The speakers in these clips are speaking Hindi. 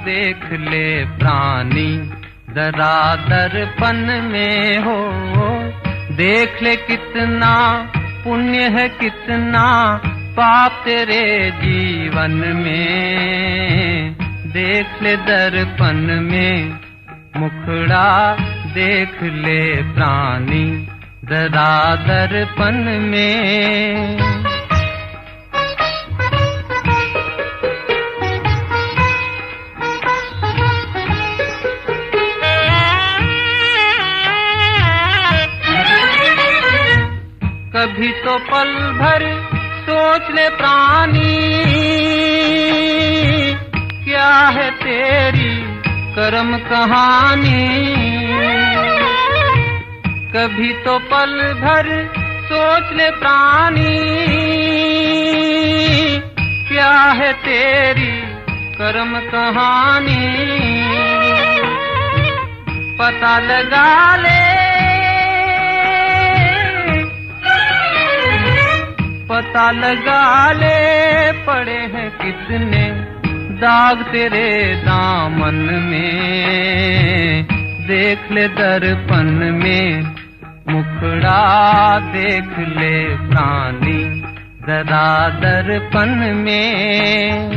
देख ले प्राणी जरा दर्पण में हो, देख ले कितना पुण्य है कितना पाप तेरे जीवन में। देख ले दर्पण में मुखड़ा देख ले प्राणी जरा दर्पण में। कभी तो पल भर सोच ले प्राणी, क्या है तेरी कर्म कहानी। कभी तो पल भर सोच ले प्राणी, क्या है तेरी कर्म कहानी। पता लगा ले, पता लगा ले पड़े हैं कितने दाग तेरे दामन में। देख ले दर्पण में मुखड़ा देख ले प्राणी जरा दर्पण में।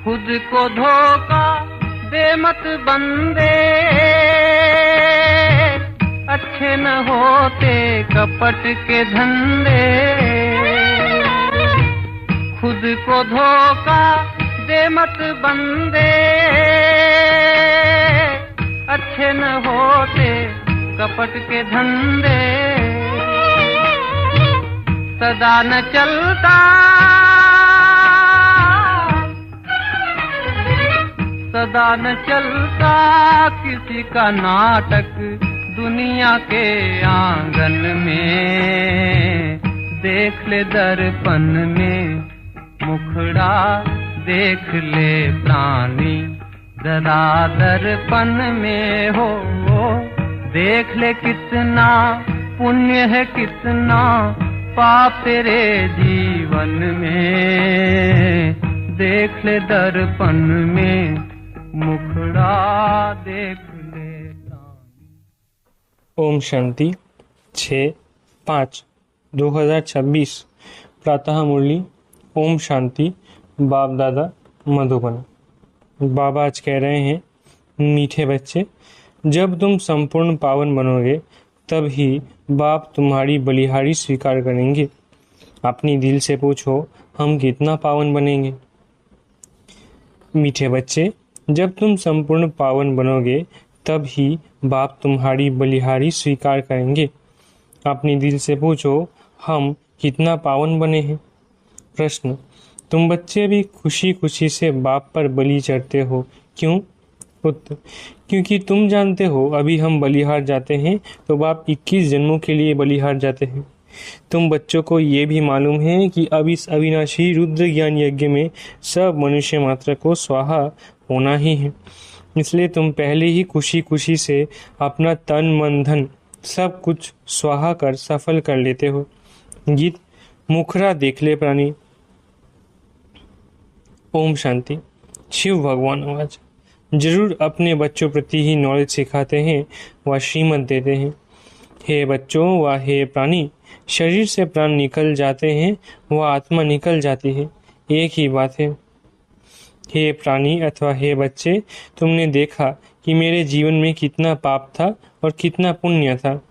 खुद को धोखा दे मत बंदे, अच्छे न होते कपट के धंधे। खुद को धोखा दे मत बंदे, अच्छे न होते कपट के धंधे। सदा न चलता सदा न चलता किसी का नाटक दुनिया के आंगन में। देख ले दर्पण में मुखड़ा देख ले प्राणी जरा दर्पण में हो। देख ले कितना पुण्य है कितना पाप तेरे जीवन में। देख ले दर्पण में मुखड़ा देख ले। ओम शांति 6/5/2026 प्रातः मुरली। ओम शांति। बाप दादा मधुबन। बाबा आज कह रहे हैं, मीठे बच्चे, जब तुम संपूर्ण पावन बनोगे तब ही बाप तुम्हारी बलिहारी स्वीकार करेंगे। अपनी दिल से पूछो, हम कितना पावन बनेंगे। मीठे बच्चे, जब तुम संपूर्ण पावन बनोगे तब ही बाप तुम्हारी बलिहारी स्वीकार करेंगे। अपनी दिल से पूछो, हम कितना पावन बने हैं। प्रश्न, तुम बच्चे भी खुशी खुशी से बाप पर बलि चढ़ते हो, क्यों? उत्तर, क्योंकि तुम जानते हो अभी हम बलिहार जाते हैं तो बाप 21 जन्मों के लिए बलिहार जाते हैं। तुम बच्चों को ये भी मालूम है कि अब इस अविनाशी रुद्र ज्ञान यज्ञ में सब मनुष्य मात्र को स्वाहा होना ही है। इसलिए तुम पहले ही खुशी खुशी से अपना तन मन धन सब कुछ स्वाहा कर सफल कर लेते हो। गीत मुखरा देख ले प्राणी। ओम शांति। शिव भगवान आवाज जरूर अपने बच्चों प्रति ही नॉलेज सिखाते हैं व श्रीमत देते हैं। हे बच्चों व हे प्राणी, शरीर से प्राण निकल जाते हैं व आत्मा निकल जाती है, एक ही बात है। हे प्राणी अथवा हे बच्चे, तुमने देखा कि मेरे जीवन में कितना पाप था और कितना पुण्य था।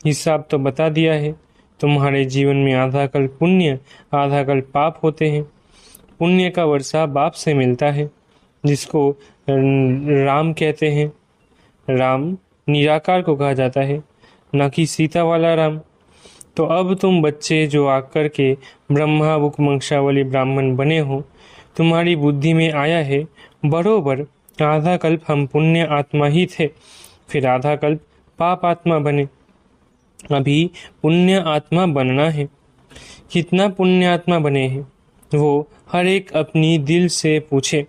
हिसाब तो बता दिया है। तुम्हारे जीवन में आधा कल पुण्य आधा कल पाप होते हैं। पुण्य का वर्षा बाप से मिलता है, जिसको राम कहते हैं। राम निराकार को कहा जाता है, न कि सीता वाला राम। तो अब तुम बच्चे जो आकर के ब्रह्मा बुक वंशावली ब्राह्मण बने हो, तुम्हारी बुद्धि में आया है बरोबर आधा कल्प हम पुण्य आत्मा ही थे, फिर आधा कल्प पाप आत्मा बने। अभी पुण्य आत्मा बनना है। कितना पुण्य आत्मा बने हैं वो हर एक अपनी दिल से पूछे।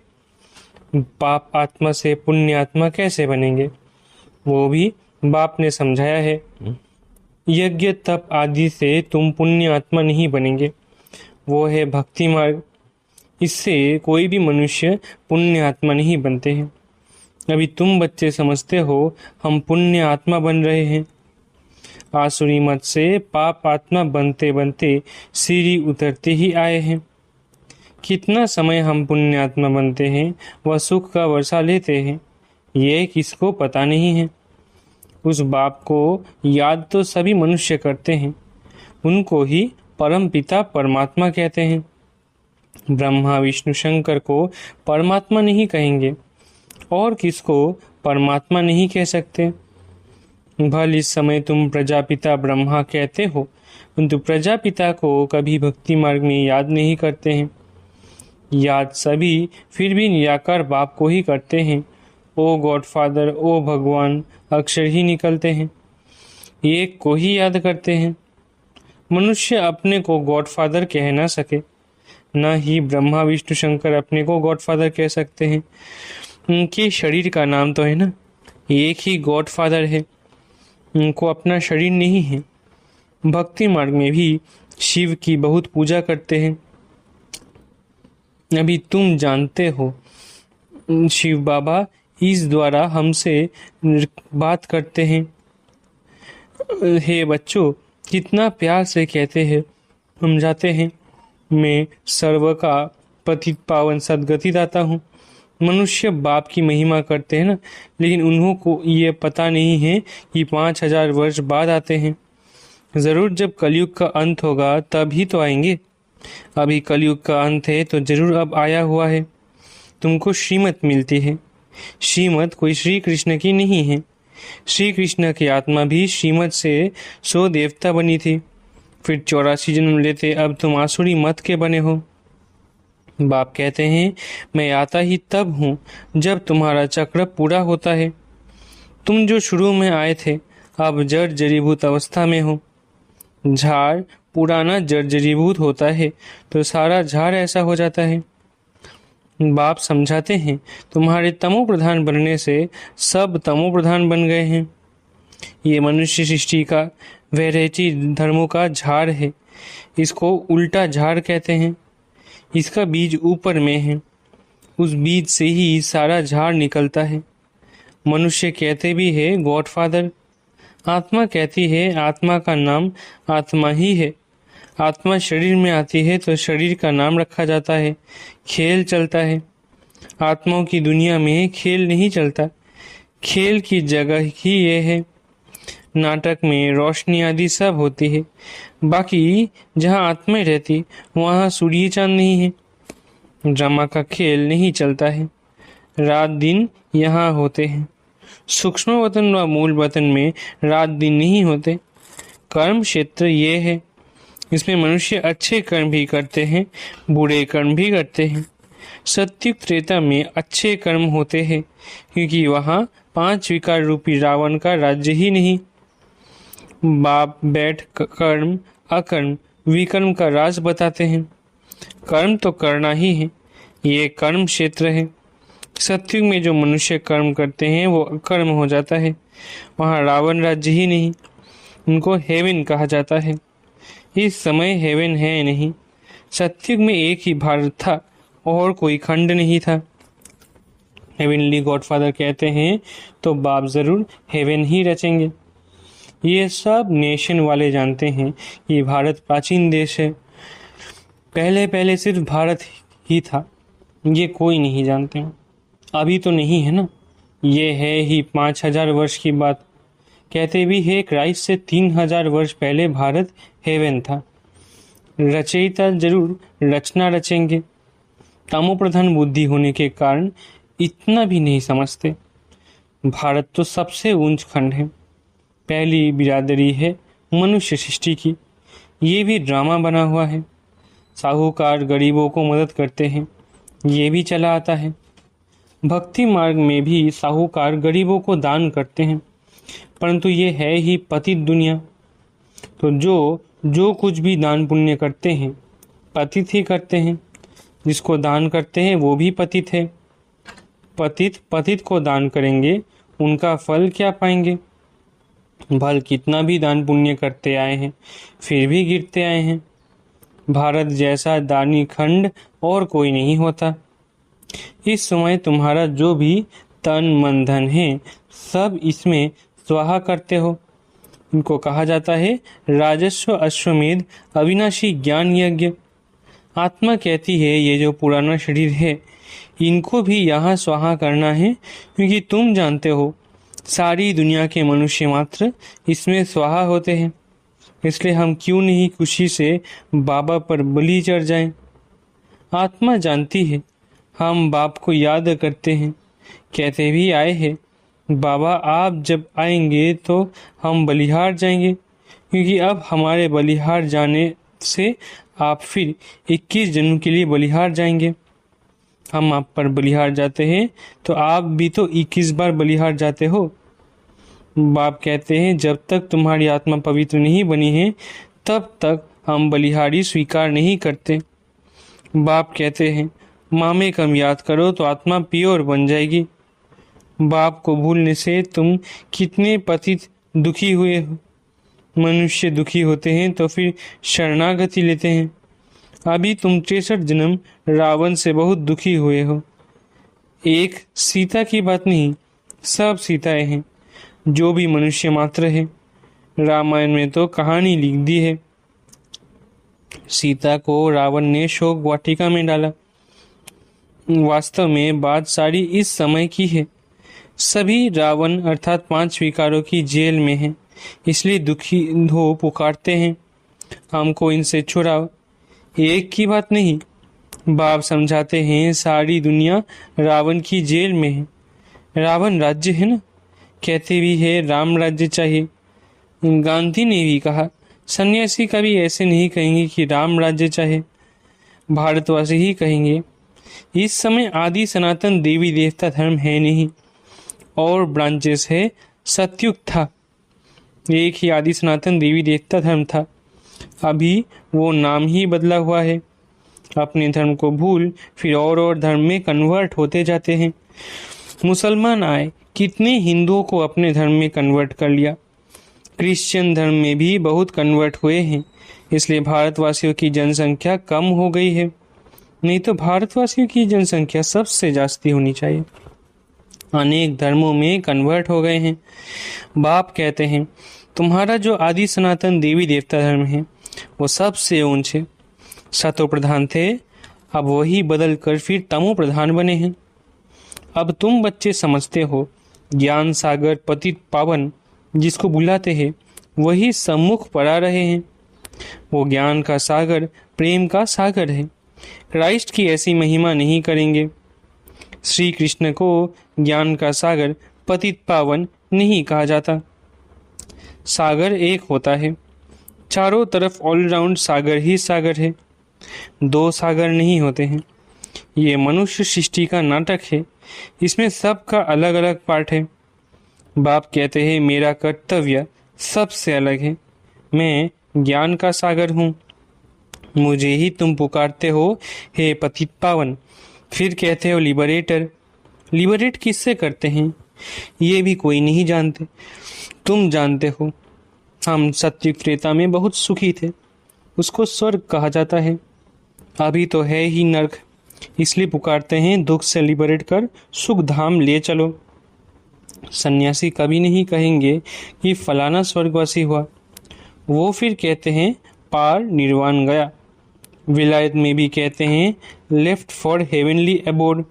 पाप आत्मा से पुण्य आत्मा कैसे बनेंगे, वो भी बाप ने समझाया है। यज्ञ तप आदि से तुम पुण्य आत्मा नहीं बनेंगे, वो है भक्ति मार्ग। इससे कोई भी मनुष्य पुण्य आत्मा नहीं बनते हैं। अभी तुम बच्चे समझते हो हम पुण्य आत्मा बन रहे हैं। आसुरी मत से पाप आत्मा बनते बनते सीढ़ी उतरते ही आए हैं। कितना समय हम पुण्य आत्मा बनते हैं, वह सुख का वर्षा लेते हैं, ये किसको पता नहीं है। उस बाप को याद तो सभी मनुष्य करते हैं, उनको ही परम पिता परमात्मा कहते हैं। ब्रह्मा विष्णु शंकर को परमात्मा नहीं कहेंगे और किसको परमात्मा नहीं कह सकते। भल इस समय तुम प्रजापिता ब्रह्मा कहते हो, किंतु प्रजापिता को कभी भक्ति मार्ग में याद नहीं करते हैं। याद सभी फिर भी निराकार बाप को ही करते हैं। ओ गॉडफादर, ओ भगवान अक्षर ही निकलते हैं, एक को ही याद करते हैं। मनुष्य अपने को गॉडफादर कह ना सके, न ही ब्रह्मा विष्णु शंकर अपने को गॉडफादर कह सकते हैं। उनके शरीर का नाम तो है ना, एक ही गॉडफादर है, उनको अपना शरीर नहीं है। भक्ति मार्ग में भी शिव की बहुत पूजा करते हैं। अभी तुम जानते हो शिव बाबा इस द्वारा हमसे बात करते हैं। हे बच्चों, कितना प्यार से कहते हैं, हम जाते हैं, मैं सर्व का पतित पावन सदगति दाता हूँ। मनुष्य बाप की महिमा करते हैं ना, लेकिन उन्हों को ये पता नहीं है कि 5000 वर्ष बाद आते हैं। जरूर जब कलयुग का अंत होगा तब ही तो आएंगे। अभी कलयुग का अंत है तो जरूर अब आया हुआ है। तुमको श्रीमत मिलती है। श्रीमत कोई श्री कृष्ण की नहीं है। श्री कृष्ण की आत्मा भी श्रीमत से 100 देवता बनी थी, फिर 84 जन्म लेते अब तुम आसुरी मत के बने हो। बाप कहते हैं मैं आता ही तब हूँ जब तुम्हारा चक्र पूरा होता है। तुम जो शुरू में आए थे अब जड़ जड़ीभूत अवस्था में हो। झाड़ पुराना जड़ जड़ीभूत होता है तो सारा झाड़ ऐसा हो जाता है। बाप समझाते हैं तुम्हारे तमो प्रधान बनने से सब तमो प्रधान बन गए हैं। ये मनुष्य सृष्टि का वैरायटी धर्मों का झाड़ है, इसको उल्टा झाड़ कहते हैं। इसका बीज ऊपर में है, उस बीज से ही सारा झाड़ निकलता है। मनुष्य कहते भी है गॉडफादर, आत्मा कहती है आत्मा का नाम आत्मा ही है। आत्मा शरीर में आती है तो शरीर का नाम रखा जाता है, खेल चलता है। आत्माओं की दुनिया में खेल नहीं चलता, खेल की जगह ही ये है। नाटक में रोशनी आदि सब होती है, बाकी जहाँ आत्मा रहती वहाँ सूर्य चांद नहीं है। ड्रामा का खेल नहीं चलता है, रात दिन यहाँ होते हैं। सूक्ष्म वतन व मूल वतन में रात दिन नहीं होते। कर्म क्षेत्र ये है, इसमें मनुष्य अच्छे कर्म भी करते हैं, बुरे कर्म भी करते हैं। सत्युग त्रेता में अच्छे कर्म होते हैं, क्योंकि वहाँ 5 विकार रूपी रावण का राज्य ही नहीं। बाप बैठ कर्म अकर्म विकर्म का राज बताते हैं। कर्म तो करना ही है, ये कर्म क्षेत्र है। सत्युग में जो मनुष्य कर्म करते हैं वो अकर्म हो जाता है, वहाँ रावण राज्य ही नहीं, उनको हेवन कहा जाता है। इस समय हेवन है नहीं। सत्युग में एक ही भारत था और कोई खंड नहीं था। हेवनली गॉडफादर कहते हैं तो बाप जरूर हेवन ही रचेंगे। ये सब नेशन वाले जानते हैं कि भारत प्राचीन देश है, पहले पहले सिर्फ भारत ही था, ये कोई नहीं जानते हैं। अभी तो नहीं है ना, ये है ही 5000 वर्ष की बात। कहते भी है क्राइस्ट से 3000 वर्ष पहले भारत हेवन था। रचयिता जरूर रचना रचेंगे। तमो प्रधान बुद्धि होने के कारण इतना भी नहीं समझते। भारत तो सबसे ऊंच खंड है, पहली बिरादरी है मनुष्य सृष्टि की। ये भी ड्रामा बना हुआ है। साहूकार गरीबों को मदद करते हैं, ये भी चला आता है। भक्ति मार्ग में भी साहूकार गरीबों को दान करते हैं, परंतु ये है ही पतित दुनिया। तो जो कुछ भी दान पुण्य करते हैं पतित ही करते हैं। जिसको दान करते हैं वो भी पतित है। पतित को दान करेंगे, उनका फल क्या पाएंगे? भल कितना भी दान पुण्य करते आए हैं, फिर भी गिरते आए हैं। भारत जैसा दानी खंड और कोई नहीं होता। इस समय तुम्हारा जो भी तन मन धन है, सब इसमें स्वाहा करते हो। इनको कहा जाता है राजस्व अश्वमेध अविनाशी ज्ञान यज्ञ। आत्मा कहती है ये जो पुराना शरीर है, इनको भी यहाँ स्वाहा करना है, क्योंकि तुम जानते हो सारी दुनिया के मनुष्य मात्र इसमें स्वाहा होते हैं। इसलिए हम क्यों नहीं खुशी से बाबा पर बलि चढ़ जाएं। आत्मा जानती है हम बाप को याद करते हैं, कहते भी आए हैं बाबा आप जब आएंगे तो हम बलिहार जाएंगे, क्योंकि अब हमारे बलिहार जाने से आप फिर 21 जन्म के लिए बलिहार जाएंगे। हम आप पर बलिहार जाते हैं तो आप भी तो 21 बार बलिहार जाते हो। बाप कहते हैं जब तक तुम्हारी आत्मा पवित्र नहीं बनी है, तब तक हम बलिहारी स्वीकार नहीं करते। बाप कहते हैं मामे कम याद करो तो आत्मा प्योर बन जाएगी। बाप को भूलने से तुम कितने पतित दुखी हुए हो। मनुष्य दुखी होते हैं तो फिर शरणागति लेते हैं। अभी तुम 63 जन्म रावण से बहुत दुखी हुए हो। एक सीता की बात नहीं, सब सीताएं हैं, जो भी मनुष्य मात्र है। रामायण में तो कहानी लिख दी है, सीता को रावण ने शोक वाटिका में डाला। वास्तव में बात सारी इस समय की है। सभी रावण अर्थात 5 विकारों की जेल में हैं, इसलिए दुखी हो पुकारते हैं हमको इनसे छुड़ाओ। एक की बात नहीं, बाप समझाते हैं सारी दुनिया रावण की जेल में है। रावण राज्य है ना, कहते भी है राम राज्य चाहिए। गांधी ने भी कहा सन्यासी कभी ऐसे नहीं कहेंगे कि राम राज्य चाहे, भारतवासी ही कहेंगे। इस समय आदि सनातन देवी देवता धर्म है नहीं, और ब्रांचेस है। सतयुग था, एक ही आदि सनातन देवी देवता धर्म था, अभी वो नाम ही बदला हुआ है। अपने धर्म को भूल फिर और धर्म में कन्वर्ट होते जाते हैं। मुसलमान आए, कितने हिंदुओं को अपने धर्म में कन्वर्ट कर लिया। क्रिश्चियन धर्म में भी बहुत कन्वर्ट हुए हैं, इसलिए भारतवासियों की जनसंख्या कम हो गई है। नहीं तो भारतवासियों की जनसंख्या सबसे जास्ती होनी चाहिए। अनेक धर्मों में कन्वर्ट हो गए हैं। बाप कहते हैं तुम्हारा जो आदि सनातन देवी देवता धर्म है वो सबसे ऊंचे सतो प्रधान थे, अब वही बदल कर फिर तमो प्रधान बने हैं। अब तुम बच्चे समझते हो ज्ञान सागर पतित पावन जिसको बुलाते हैं वही सम्मुख पड़ा रहे हैं। वो ज्ञान का सागर प्रेम का सागर है। क्राइस्ट की ऐसी महिमा नहीं करेंगे। श्री कृष्ण को ज्ञान का सागर पतित पावन नहीं कहा जाता। सागर एक होता है, चारों तरफ ऑलराउंड सागर ही सागर है, 2 सागर नहीं होते हैं। ये मनुष्य सृष्टि का नाटक है, इसमें सबका अलग अलग पार्ट है। बाप कहते हैं मेरा कर्तव्य सबसे अलग है, मैं ज्ञान का सागर हूँ। मुझे ही तुम पुकारते हो हे पतित पावन, फिर कहते हो लिबरेटर। लिबरेट किससे करते हैं ये भी कोई नहीं जानते, तुम जानते हो। हम सत्युग त्रेता में बहुत सुखी थे, उसको स्वर्ग कहा जाता है। अभी तो है ही नर्क, इसलिए पुकारते हैं दुख से लिबरेट कर सुख धाम ले चलो। सन्यासी कभी नहीं कहेंगे कि फलाना स्वर्गवासी हुआ, वो फिर कहते हैं पार निर्वाण गया। विलायत में भी कहते हैं लेफ्ट फॉर हेवनली अबोर्ड।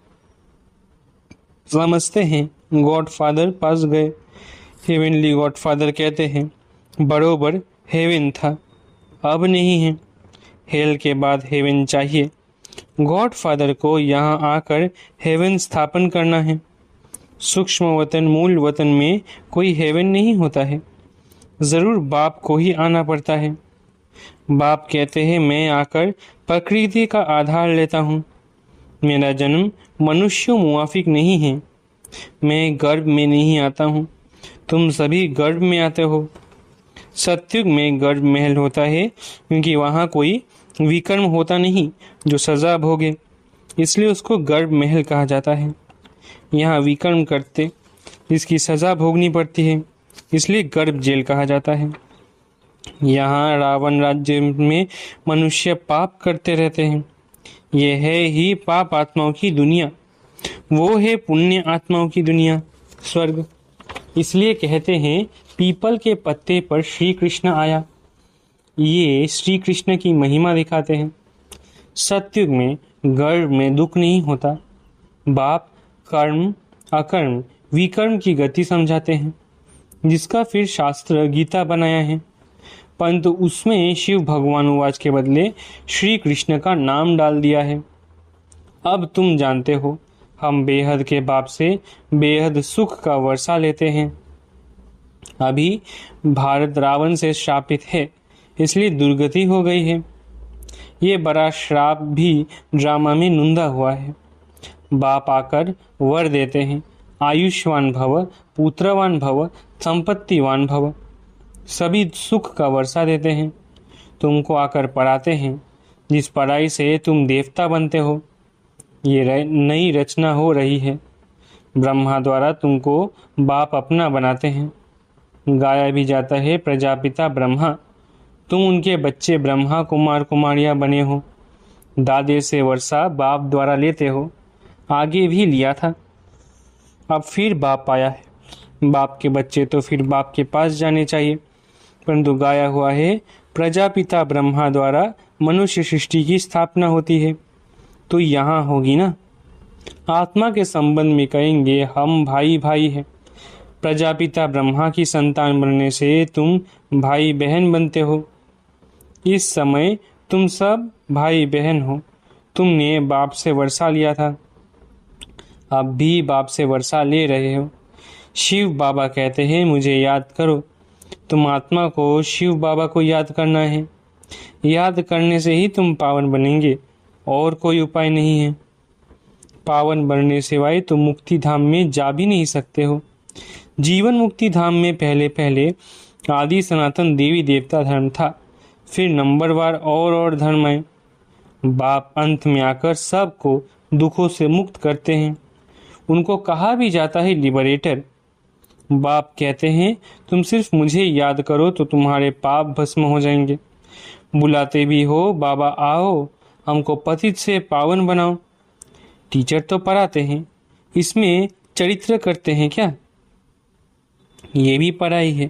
समझते हैं गॉड फादर पास गए। हेवनली गॉड फादर कहते हैं बरोबर हेवन था, अब नहीं है। हेल के बाद हेवन चाहिए। गॉड फादर को यहाँ आकर हेवन स्थापन करना है। सूक्ष्म वतन मूल वतन में कोई हेवन नहीं होता है, जरूर बाप को ही आना पड़ता है। बाप कहते हैं मैं आकर प्रकृति का आधार लेता हूँ। मेरा जन्म मनुष्यों मुआफिक नहीं है। मैं गर्भ में नहीं आता हूँ, तुम सभी गर्भ में आते हो। सत्युग में गर्भ महल होता है, क्योंकि वहाँ कोई विकर्म होता नहीं जो सजा भोगे, इसलिए उसको गर्भ महल कहा जाता है। यहाँ विकर्म करते इसकी सजा भोगनी पड़ती है, इसलिए गर्भ जेल कहा जाता है। यहाँ रावण राज्य में मनुष्य पाप करते रहते हैं। यह है ही पाप आत्माओं की दुनिया, वो है पुण्य आत्माओं की दुनिया, स्वर्ग। इसलिए कहते हैं पीपल के पत्ते पर श्री कृष्ण आया। ये श्री कृष्ण की महिमा दिखाते हैं। सतयुग में गर्भ में दुख नहीं होता। बाप कर्म अकर्म विकर्म की गति समझाते हैं, जिसका फिर शास्त्र गीता बनाया है, परंतु उसमें शिव भगवानुवाच के बदले श्री कृष्ण का नाम डाल दिया है। अब तुम जानते हो हम बेहद के बाप से बेहद सुख का वर्षा लेते हैं। अभी भारत रावण से श्रापित है, इसलिए दुर्गति हो गई है। ये बड़ा श्राप भी ड्रामा में नुंदा हुआ है। बाप आकर वर देते हैं, आयुष्मान भव, पुत्रवान भव, संपत्तिवान भव, सभी सुख का वर्षा देते हैं। तुमको आकर पढ़ाते हैं, जिस पढ़ाई से तुम देवता बनते हो। ये नई रचना हो रही है। ब्रह्मा द्वारा तुमको बाप अपना बनाते हैं। गाया भी जाता है प्रजापिता ब्रह्मा, तुम उनके बच्चे ब्रह्मा कुमार कुमारियां बने हो। दादे से वर्षा बाप द्वारा लेते हो, आगे भी लिया था, अब फिर बाप आया है। बाप के बच्चे तो फिर बाप के पास जाने चाहिए, परंतु गाया हुआ है प्रजापिता ब्रह्मा द्वारा मनुष्य सृष्टि की स्थापना होती है, तो यहाँ होगी ना। आत्मा के संबंध में कहेंगे हम भाई भाई हैं। प्रजापिता ब्रह्मा की संतान बनने से तुम भाई बहन बनते हो। इस समय तुम सब भाई बहन हो। तुमने बाप से वर्षा लिया था, अब भी बाप से वर्षा ले रहे हो। शिव बाबा कहते हैं मुझे याद करो। तुम आत्मा को शिव बाबा को याद करना है। याद करने से ही तुम पावन बनेंगे, और कोई उपाय नहीं है। पावन बनने सिवाय तुम मुक्ति धाम में जा भी नहीं सकते हो। जीवन मुक्ति धाम में पहले पहले आदि सनातन देवी देवता धर्म था, फिर नंबरवार और धर्म आए। बाप अंत में आकर सबको दुखों से मुक्त करते हैं। उनको कहा भी जाता है लिबरेटर। बाप कहते हैं तुम सिर्फ मुझे याद करो तो तुम्हारे पाप भस्म हो जाएंगे। बुलाते भी हो बाबा आओ हमको पतित से पावन बनाओ। टीचर तो पढ़ाते हैं, इसमें चरित्र करते हैं क्या? ये भी पढ़ाई है।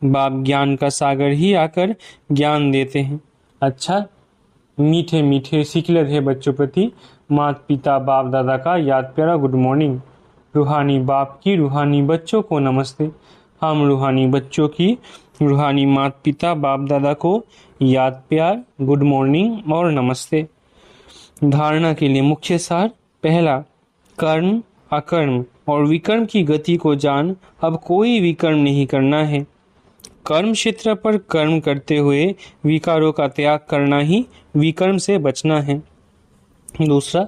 बाप ज्ञान का सागर ही आकर ज्ञान देते हैं। अच्छा, मीठे मीठे सिकलत है बच्चों प्रति माता पिता बाप दादा का याद प्यारा गुड मॉर्निंग। रूहानी बाप की रूहानी बच्चों को नमस्ते। हम रूहानी बच्चों की रूहानी माता पिता बाप दादा को याद प्यार गुड मॉर्निंग और नमस्ते। धारणा के लिए मुख्य सार, पहला, कर्म अकर्म और विकर्म की गति को जान अब कोई विकर्म नहीं करना है। कर्म क्षेत्र पर कर्म करते हुए विकारों का त्याग करना ही विकर्म से बचना है। दूसरा,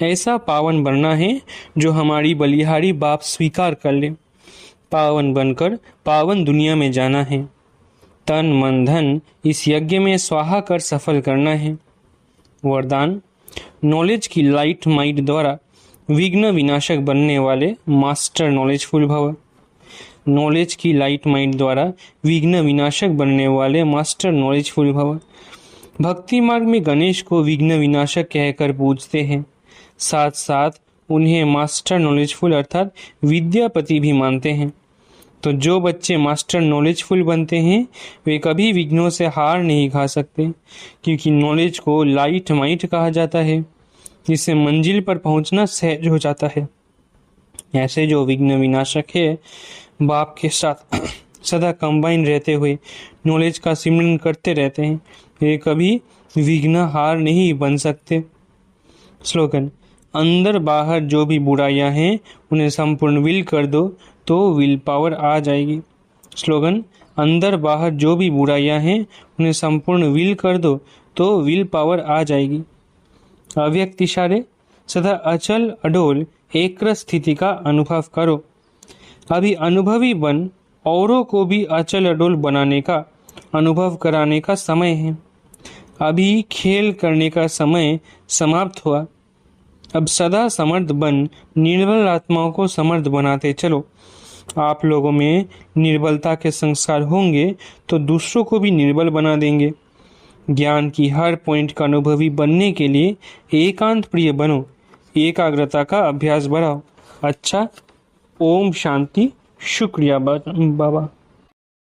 ऐसा पावन बनना है जो हमारी बलिहारी बाप स्वीकार कर ले। पावन बनकर पावन दुनिया में जाना है। तन मन धन इस यज्ञ में स्वाहा कर सफल करना है। वरदान, नॉलेज की लाइट माइट द्वारा विघ्न विनाशक बनने वाले मास्टर नॉलेजफुल भव। नॉलेज की लाइट माइट द्वारा विघ्न विनाशक बनने वाले मास्टर नॉलेजफुल भव। भक्ति मार्ग में गणेश को विघ्न विनाशक कहकर पूजते हैं, साथ साथ उन्हें मास्टर नॉलेजफुल अर्थात विद्यापति भी मानते हैं। तो जो बच्चे मास्टर नॉलेजफुल बनते हैं वे कभी विघ्नों से हार नहीं खा सकते, क्योंकि नॉलेज को लाइट माइट कहा जाता है, जिससे मंजिल पर पहुंचना सहज हो जाता है। ऐसे जो विघ्न विनाशक है, बाप के साथ सदा कंबाइन रहते हुए नॉलेज का सिमरन करते रहते हैं, ये कभी विघ्न हार नहीं बन सकते। स्लोगन, अंदर बाहर जो भी बुराइयां हैं उन्हें संपूर्ण विल कर दो तो विल पावर आ जाएगी। स्लोगन, अंदर बाहर जो भी बुराइयां हैं उन्हें संपूर्ण विल कर दो तो विल पावर आ जाएगी। अव्यक्त इशारे, सदा अचल अडोल एक स्थिति का अनुभव करो। अभी अनुभवी बन औरों को भी अचल अडोल बनाने का अनुभव कराने का समय है। अभी खेल करने का समय समाप्त हुआ। अब सदा समर्थ बन निर्बल आत्माओं को समर्थ बनाते चलो। आप लोगों में निर्बलता के संस्कार होंगे तो दूसरों को भी निर्बल बना देंगे। ज्ञान की हर पॉइंट का अनुभवी बनने के लिए एकांत प्रिय बनो, एकाग्रता का अभ्यास बढ़ाओ। अच्छा, ओम शांति। शुक्रिया बाबा।